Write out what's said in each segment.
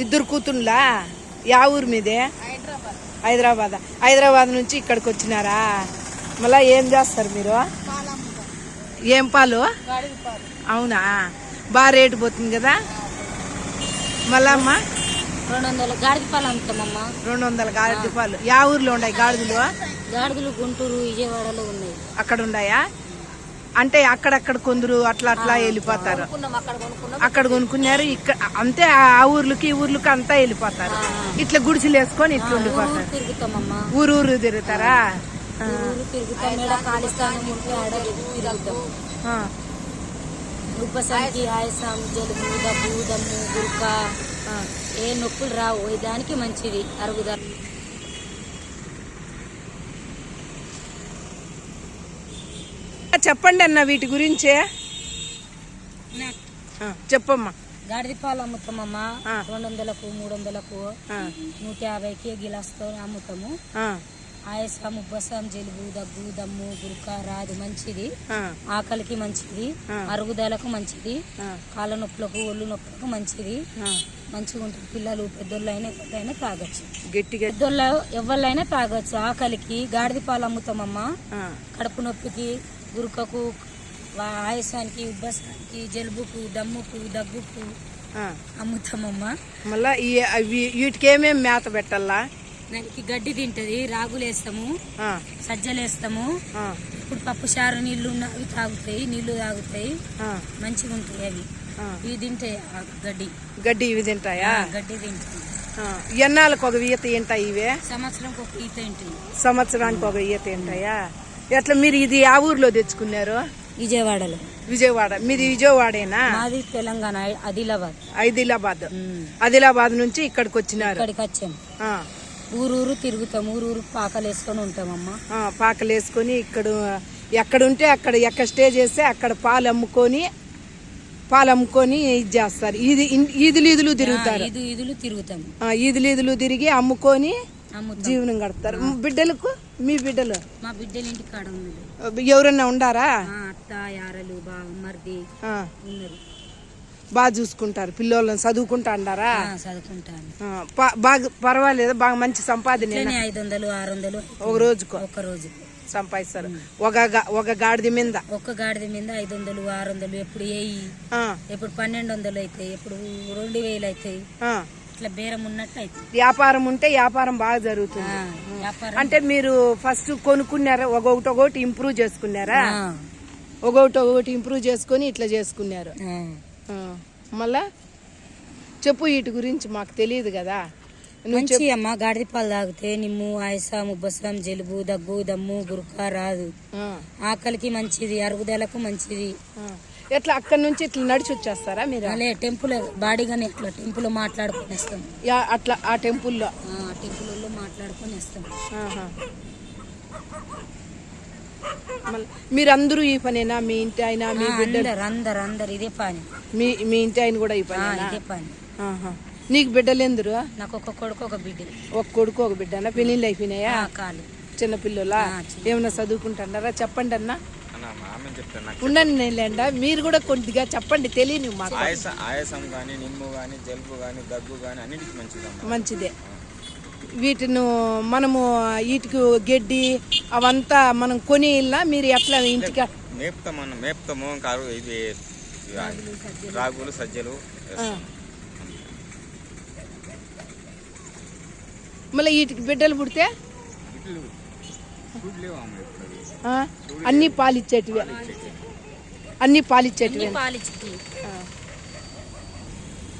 ఇద్దరు కూతుర్లా? యా ఊరు మీదే? హైదరాబాద్. హైదరాబాద్ నుంచి ఇక్కడికి వచ్చినారా? మళ్ళా ఏం చేస్తారు మీరు? ఏం పాలు? అవునా, బాగా రేటు పోతుంది కదా. మళ్ళా అమ్మా 200 గాడిద పాలు అమ్ముతామమ్మా. 200 గాడిద పాలు. యా ఊర్లో ఉన్నాయి గాడిదలు? గాడిదలు గుంటూరు, విజయవాడలో ఉన్నాయి. అక్కడ ఉన్నాయా? అంటే అక్కడక్కడ కొందరు అట్లా అట్లా వెళ్ళిపోతారు. అక్కడ కొనుక్కున్నారు, ఇక్కడ అంతే. ఆ ఊర్లకి ఈ ఊర్లకి అంతా వెళ్ళిపోతారు. ఇట్లా గుడిసెలు వేసుకొని ఇట్లా ఉండిపోతారు. ఊరు ఊరు తిరుగుతారా? ఉపశాంతి, ఆయాసం, జలుబు, దగ్గు, దమ్ము, గురుక ఏ నొప్పులు రావు. దానికి మంచిది అరుగుదల. చెప్పండి అన్న వీటి గురించే. చెప్పమ్మా. గాడిద పాలు అమ్ముతామమ్మా. 200కు, 300కు, 150కి గిలాస్తో అమ్ముతాము. ఆయాసం, ఉబ్బసం, జలుబు, దగ్గు, దమ్ము, గురుక రాదు. మంచిది, ఆకలికి మంచిది, అరుగుదలకు మంచిది, కాళ్ళ నొప్పులకు, ఒళ్ళు నొప్పులకు మంచిది. మంచిగా ఉంటుంది. పిల్లలు పెద్దోళ్ళైనా ఎవరైనా తాగొచ్చు. గట్టిగా పెద్దోళ్ళు ఎవరైనా తాగొచ్చు. ఆకలికి గాడిద పాలు అమ్ముతామమ్మా. కడుపు నొప్పికి, గురుకకు, ఆయాసానికి, ఉబ్బసానికి, జలుబుకు, దమ్ముకు, దగ్గుకు అమ్ముతామమ్మా. మళ్ళా వీటికి ఏమేమి మేత పెట్టాలా? దానికి గడ్డి తింటది, రాగులు వేస్తాము, సజ్జలు వేస్తాము. ఇప్పుడు పప్పు చారు నీళ్లు ఉన్నవి తాగుతాయి, నీళ్లు తాగుతాయి, మంచిగా ఉంటాయి అవి. ఇవి తింటాయి. గడ్డి ఇవి తింటాయా? గడ్డి తింటాయి. ఎన్నాళ్ళకి ఒక ఈత తింటాయి ఇవే? సంవత్సరానికి ఒక ఈత తింటాయి. సంవత్సరానికి ఒక ఈత తింటాయా? ఎట్లా మీరు ఇది ఆ ఊర్లో తెచ్చుకున్నారు? విజయవాడలో. విజయవాడ. మీది విజయవాడేనా? మాది తెలంగాణ, ఆదిలాబాద్. ఆదిలాబాద్ నుంచి ఇక్కడికి వచ్చినారు? ఇక్కడికి వచ్చాము. ఊరూరు తిరుగుతాం, ఊరూరు పాకలు వేసుకొని ఉంటామమ్మా. పాకలు వేసుకొని ఎక్కడుంటే అక్కడ స్టే చేస్తే అక్కడ పాలు అమ్ముకొని ఇది చేస్తారు. ఈదులు తిరుగుతారు. ఈదులు తిరిగి అమ్ముకొని జీవనం గడుపుతారు. బిడ్డలకు? మీ బిడ్డలు? మా బిడ్డలు ఇంటి కాడ ఉన్నారు. ఎవరన్నా ఉండారా? అత్త, యారలు, మరిది ఉన్నారు. బాగా చూసుకుంటారు. పిల్లలను చదువుకుంటా అంటారా? చదువుకుంటాను. బాగా పర్వాలేదు, బాగా మంచి సంపాదన. 500, 600 ఒక రోజుకు సంపాదిస్తారు. ఒక గాడిద మీద 500, 600, ఎప్పుడు 1000, ఎప్పుడు 1200 అవుతాయి, ఎప్పుడు 2000 అవుతాయి. ఇట్లా బేరం ఉన్నట్టు అయితే వ్యాపారం ఉంటే వ్యాపారం బాగా జరుగుతుంది. అంటే మీరు ఫస్ట్ కొనుక్కున్నారా? ఒకటి ఇంప్రూవ్ చేసుకున్నారా? ఒకటి ఇంప్రూవ్ చేసుకొని ఇట్లా చేసుకున్నారు. మళ్ళా చెప్పు వీటి గురించి, మాకు తెలియదు కదా. మంచి అమ్మ. గాడిద పాలు తాగితే నిమ్ము, ఆయాసం, ఉబ్బసం, జలుబు, దగ్గు, దమ్ము, గురుక రాదు. ఆకలికి మంచిది, అరుగుదలకు మంచిది. ఎట్లా అక్కడి నుంచి ఇట్లా నడిచి వచ్చేస్తారా మీరు? టెంపుల్ బాడీగానే ఇట్లా టెంపుల్ మాట్లాడుకుని వస్తాం. అట్లా ఆ టెంపుల్లో మాట్లాడుకుని వస్తాం. మీరందరూ ఈ పనేనా? మీ ఇంటి ఆయన, మీ బిడ్డలు అందరు ఇదే పని. మీ ఇంటి ఆయన కూడా ఈ పని? ఇదే పని. నీకు బిడ్డలు ఎందురు? నాకు ఒక కొడుకు, ఒక బిడ్డ. ఒక కొడుకు, ఒక బిడ్డనా? పెళ్ళిళ్ళు అయిపోయినాయా? చిన్న పిల్లలా? ఏమన్నా చదువుకుంటారా? చెప్పండి అన్న. ఉండండి నేలేండా, మీరు కూడా కొద్దిగా చెప్పండి, తెలియని మాకు. ఆయాసం గానీ, నిమ్ము గానీ, జలుబు గానీ, దగ్గు గానీ అన్నిటికీ మంచిదే. వీటిని మనము వీటికి గడ్డి అవంతా మనం కొని ఇల్లా? మీరు ఎట్లా ఇంటికి మేపుతాము? ఇది రాగులు, సజ్జలు. మళ్ళీ వీటికి బిడ్డలు పుడితే అన్ని పాలిచ్చేటివే?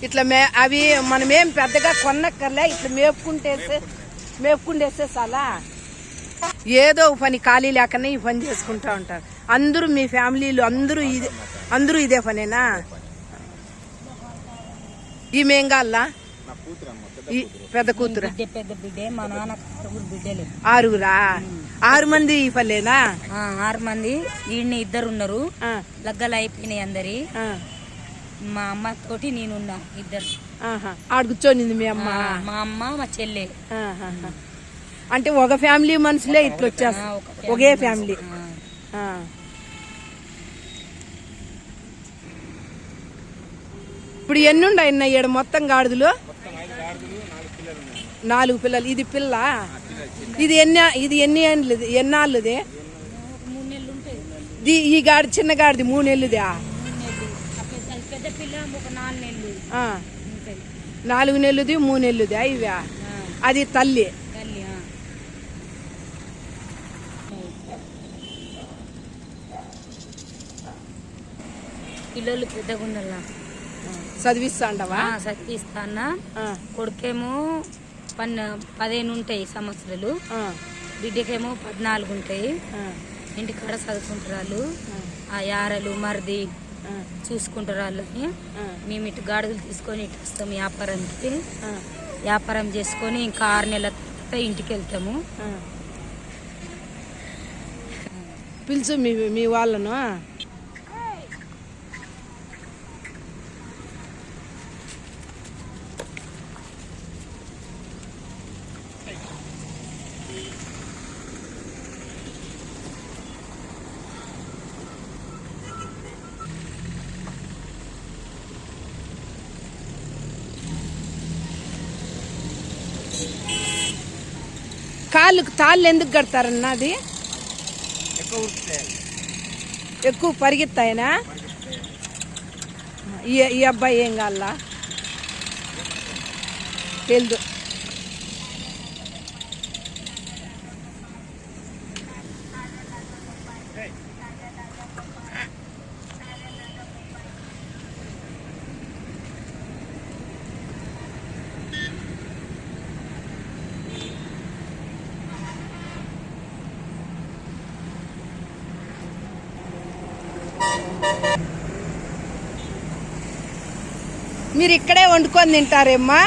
ఇట్లా అవి మనమేం పెద్దగా కొనక్కర్లే. ఇట్లా మేపుకుంటేస్తే చాలా ఏదో పని ఖాళీ లేకనే ఈ పని చేసుకుంటా ఉంటారు అందరూ. మీ ఫ్యామిలీలో అందరూ ఇదే పనేనా? ఈమెం కాల్లా? పెద్ద కూతురు. పెద్ద బిడ్డే. మా నాన్న 6 బిడ్డలు. 6 మంది ఈ పల్లేనా? 6 మంది. వీడిని 2 ఉన్నారు. లగ్గలు అయిపోయినాయి అందరి. మా అమ్మ తోటి నేనున్నా 2. ఆడ కూర్చొనింది మీ అమ్మ? మా అమ్మ, మా చెల్లె. అంటే ఒక ఫ్యామిలీ మనుషులే ఇట్లా వచ్చేస్తారు, ఒకే ఫ్యామిలీ. ఇప్పుడు ఎన్ని ఉన్నాయి ఈడ మొత్తం గాడిదలు? మొత్తం 5 గాడిదలు 4 పిల్లలు ఉన్నాయి. 4 పిల్లలు. ఇది పిల్ల. ఇది ఎన్ని ఎన్నాళ్ళుది? 3 నెలలు ఉంటాయి. ఈ గాడి చిన్న గాడిది 3 నెలలుదా? 3 నెలలు. పెద్ద పిల్ల ఒక 4 నెలలు ఉంటాయి. 4 నెలలుది 3 నెలలుదా ఇవా? అది తల్లి. తల్లి. పిల్లలు పెద్దగా ఉండాల. చదివిస్తాండవా? చదివిస్తానా. కొడుకేమో 15 ఉంటాయి సంవత్సరాలు, బిడ్డకేమో 14 ఉంటాయి. ఇంటికాడ చదువుకుంటారు వాళ్ళు. ఆ యారలు మరిది చూసుకుంటారు వాళ్ళని. మేము ఇటు గాడుగులు తీసుకొని ఇటు వస్తాం వ్యాపారానికి. వ్యాపారం చేసుకొని ఇంకా 6 నెలల తర్వాత ఇంటికి వెళ్తాము. పిలుచు మీ వాళ్ళను. తాళ్ళు ఎందుకు కడతారన్నా? అది ఎక్కువ పరిగెత్తాయనా? ఈ అబ్బాయి ఏం కావాలా తెలుదు. మీరు ఇక్కడే వండుకొని తింటారేమ్మా?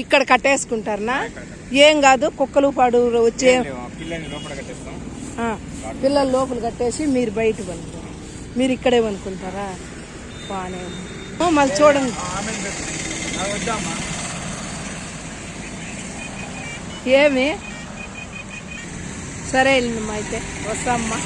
ఇక్కడ కట్టేసుకుంటారనా? ఏం కాదు, కుక్కలు పాడు వచ్చే పిల్లలు లోపల కట్టేసి మీరు బయట వండుతారు. మీరు ఇక్కడే వండుకుంటారా? బాగానే మళ్ళీ చూడండి. ఏమి సరే అమ్మా, అయితే వస్తామ్మా.